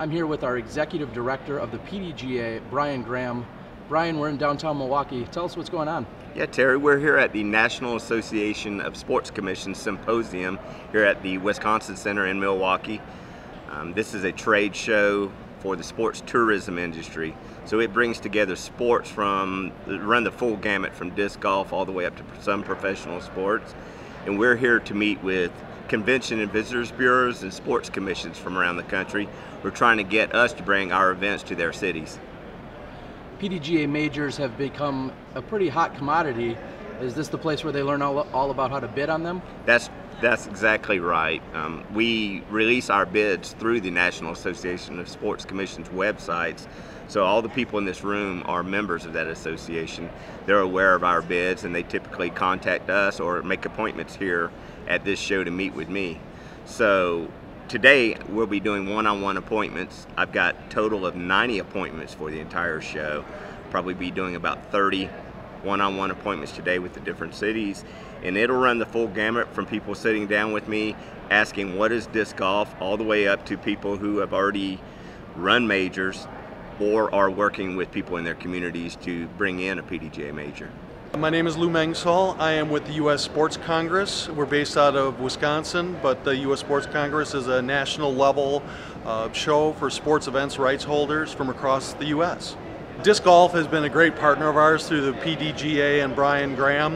I'm here with our Executive Director of the PDGA, Brian Graham. Brian, we're in downtown Milwaukee. Tell us what's going on. Yeah, Terry, we're here at the National Association of Sports Commissions Symposium here at the Wisconsin Center in Milwaukee. This is a trade show for the sports tourism industry. So it brings together sports run the full gamut from disc golf all the way up to some professional sports. And we're here to meet with convention and visitors bureaus and sports commissions from around the country. We're trying to get us to bring our events to their cities. PDGA majors have become a pretty hot commodity. Is this the place where they learn all about how to bid on them? That's exactly right. We release our bids through the National Association of Sports Commissions websites. So all the people in this room are members of that association. They're aware of our bids and they typically contact us or make appointments here at this show to meet with me. So today we'll be doing one-on-one appointments. I've got a total of 90 appointments for the entire show. Probably be doing about 30 one-on-one appointments today with the different cities, and it'll run the full gamut from people sitting down with me asking what is disc golf all the way up to people who have already run majors or are working with people in their communities to bring in a PDGA major. My name is Lou Mengsall. I am with the U.S. Sports Congress. We're based out of Wisconsin, but the U.S. Sports Congress is a national level show for sports events rights holders from across the U.S. Disc golf has been a great partner of ours through the PDGA and Brian Graham.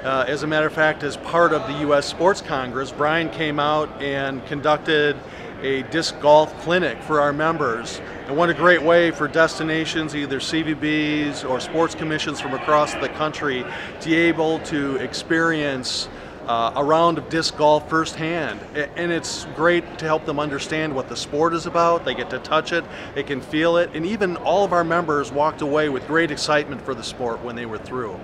As a matter of fact, as part of the U.S. Sports Congress, Brian came out and conducted a disc golf clinic for our members. And what a great way for destinations, either CVBs or sports commissions from across the country, to be able to experience a round of disc golf firsthand. And it's great to help them understand what the sport is about. They get to touch it, they can feel it, and even all of our members walked away with great excitement for the sport when they were through.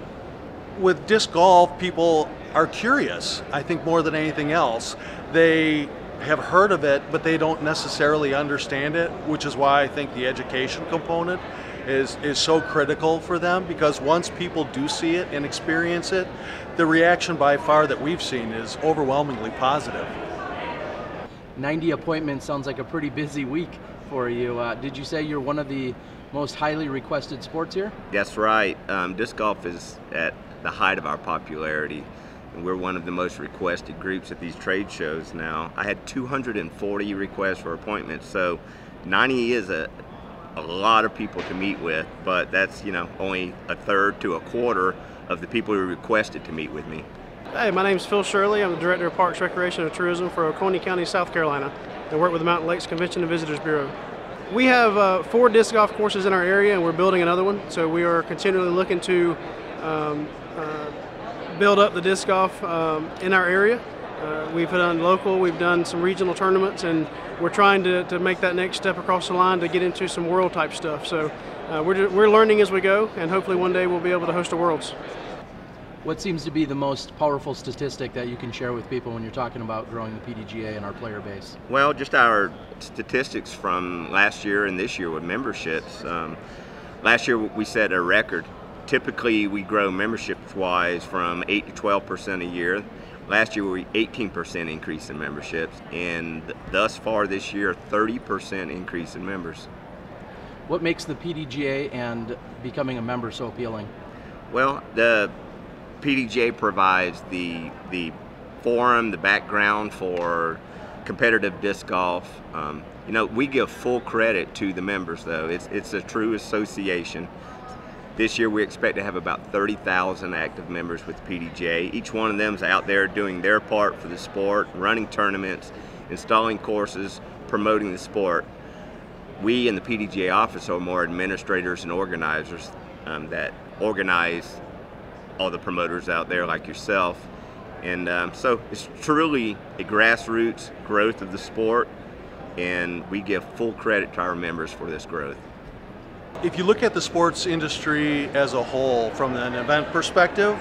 With disc golf, people are curious, I think, more than anything else. They have heard of it, but they don't necessarily understand it, which is why I think the education component is so critical for them, because once people do see it and experience it, the reaction by far that we've seen is overwhelmingly positive. 90 appointments sounds like a pretty busy week for you. Did you say you're one of the most highly requested sports here? That's right. Disc golf is at the height of our popularity. And we're one of the most requested groups at these trade shows now. I had 240 requests for appointments, so 90 is a lot of people to meet with, but that's, only a third to a quarter of the people who requested to meet with me. Hey, my name's Phil Shirley. I'm the Director of Parks, Recreation, and Tourism for Oconee County, South Carolina, and work with the Mountain Lakes Convention and Visitors Bureau. We have 4 disc golf courses in our area, and we're building another one, so we are continually looking to build up the disc golf in our area. We've done local, we've done some regional tournaments, and we're trying to make that next step across the line to get into some world type stuff. So we're learning as we go, and hopefully one day we'll be able to host a Worlds. What seems to be the most powerful statistic that you can share with people when you're talking about growing the PDGA and our player base? Well, just our statistics from last year and this year with memberships. Last year we set a record. Typically we grow memberships-wise from 8 to 12% a year. Last year we were 18% increase in memberships, and thus far this year 30% increase in members. What makes the PDGA and becoming a member so appealing? Well, the PDGA provides the forum, the background for competitive disc golf. We give full credit to the members, though. It's a true association. This year we expect to have about 30,000 active members with PDGA. Each one of them is out there doing their part for the sport, running tournaments, installing courses, promoting the sport. We in the PDGA office are more administrators and organizers that organize all the promoters out there like yourself. And so it's truly a grassroots growth of the sport, and we give full credit to our members for this growth. If you look at the sports industry as a whole from an event perspective,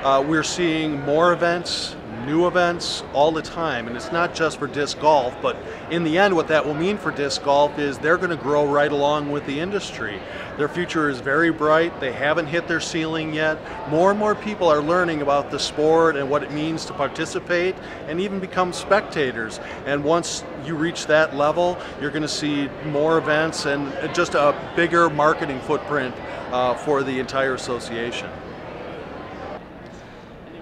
we're seeing more events, new events all the time, and it's not just for disc golf, but in the end what that will mean for disc golf is they're going to grow right along with the industry. Their future is very bright. They haven't hit their ceiling yet. More and more people are learning about the sport and what it means to participate and even become spectators. And once you reach that level, you're going to see more events and just a bigger marketing footprint for the entire association.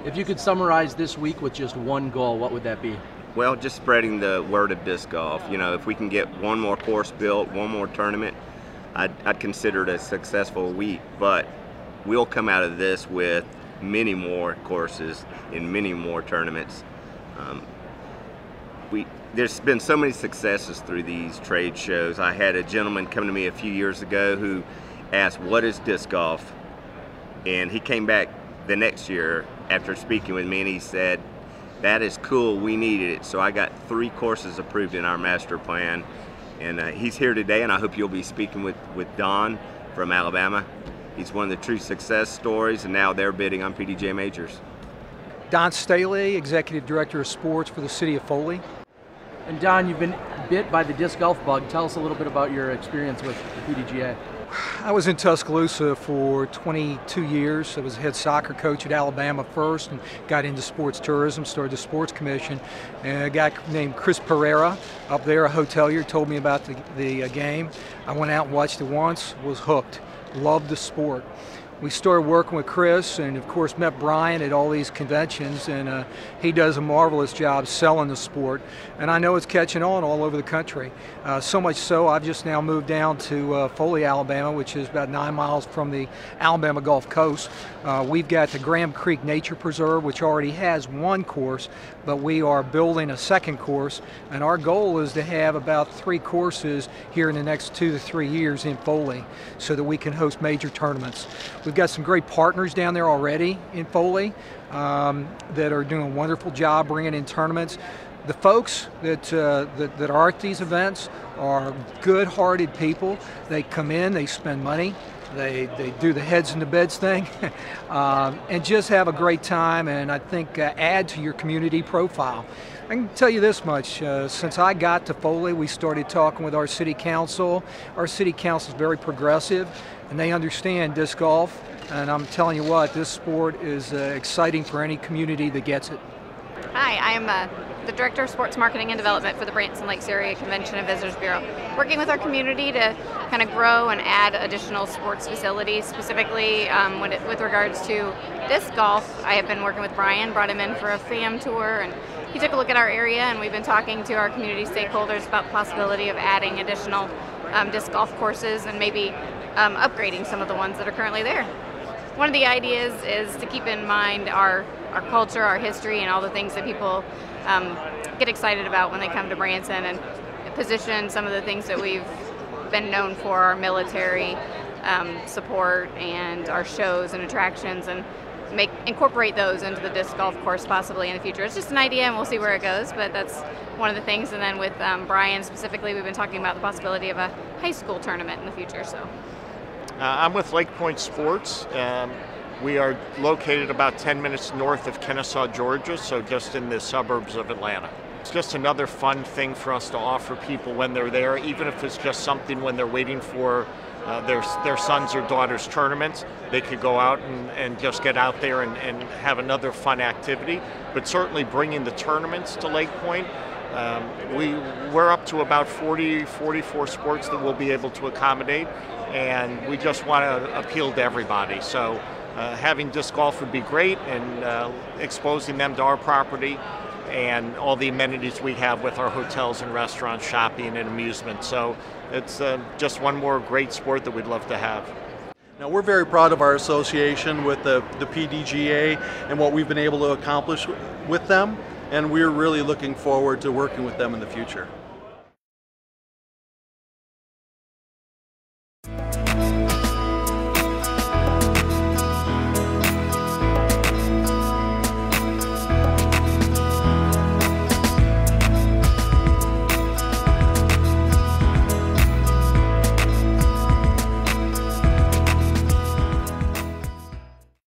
If you could summarize this week with just one goal, what would that be? Well, just spreading the word of disc golf. You know, if we can get one more course built, one more tournament, I'd consider it a successful week. But we'll come out of this with many more courses and many more tournaments. There's been so many successes through these trade shows. I had a gentleman come to me a few years ago who asked, "What is disc golf?" And he came back the next year after speaking with me and he said, "That is cool, we needed it." So I got 3 courses approved in our master plan, and he's here today, and I hope you'll be speaking with Don from Alabama. He's one of the true success stories, and now they're bidding on PDGA majors. Don Staley, Executive Director of Sports for the City of Foley. And Don, you've been bit by the disc golf bug. Tell us a little bit about your experience with the PDGA. I was in Tuscaloosa for 22 years. I was head soccer coach at Alabama first and got into sports tourism, started the sports commission. And a guy named Chris Pereira up there, a hotelier, told me about the game. I went out and watched it once, was hooked, loved the sport. We started working with Chris and of course met Brian at all these conventions, and he does a marvelous job selling the sport, and I know it's catching on all over the country. So much so I've just now moved down to Foley, Alabama, which is about 9 miles from the Alabama Gulf Coast. We've got the Graham Creek Nature Preserve, which already has 1 course, but we are building a 2nd course, and our goal is to have about 3 courses here in the next 2 to 3 years in Foley so that we can host major tournaments. We've got some great partners down there already in Foley that are doing a wonderful job bringing in tournaments. The folks that are at these events are good-hearted people. They come in, they spend money, they do the heads in the beds thing, and just have a great time, and I think add to your community profile. I can tell you this much, since I got to Foley, we started talking with our city council. Our city council is very progressive, and they understand disc golf, and I'm telling you what, this sport is exciting for any community that gets it. Hi, I am the Director of Sports Marketing and Development for the Branson Lakes Area Convention and Visitors Bureau, working with our community to kind of grow and add additional sports facilities, specifically with regards to disc golf. I have been working with Brian, brought him in for a FAM tour, and he took a look at our area, and we've been talking to our community stakeholders about the possibility of adding additional disc golf courses and maybe upgrading some of the ones that are currently there. One of the ideas is to keep in mind our culture, our history, and all the things that people get excited about when they come to Branson, and position some of the things that we've been known for, our military support and our shows and attractions, and incorporate those into the disc golf course possibly in the future. It's just an idea and we'll see where it goes, but that's one of the things. And then with Brian specifically, we've been talking about the possibility of a high school tournament in the future. So I'm with Lake Point Sports. We are located about 10 minutes north of Kennesaw, Georgia, so just in the suburbs of Atlanta. It's just another fun thing for us to offer people when they're there, even if it's just something when they're waiting for their sons or daughters' tournaments. They could go out and just get out there and have another fun activity. But certainly bringing the tournaments to Lake Point, we're up to about 44 sports that we'll be able to accommodate, and we just want to appeal to everybody. So having disc golf would be great, and exposing them to our property and all the amenities we have with our hotels and restaurants, shopping and amusement. So it's just one more great sport that we'd love to have. Now, we're very proud of our association with the PDGA and what we've been able to accomplish with them, and we're really looking forward to working with them in the future.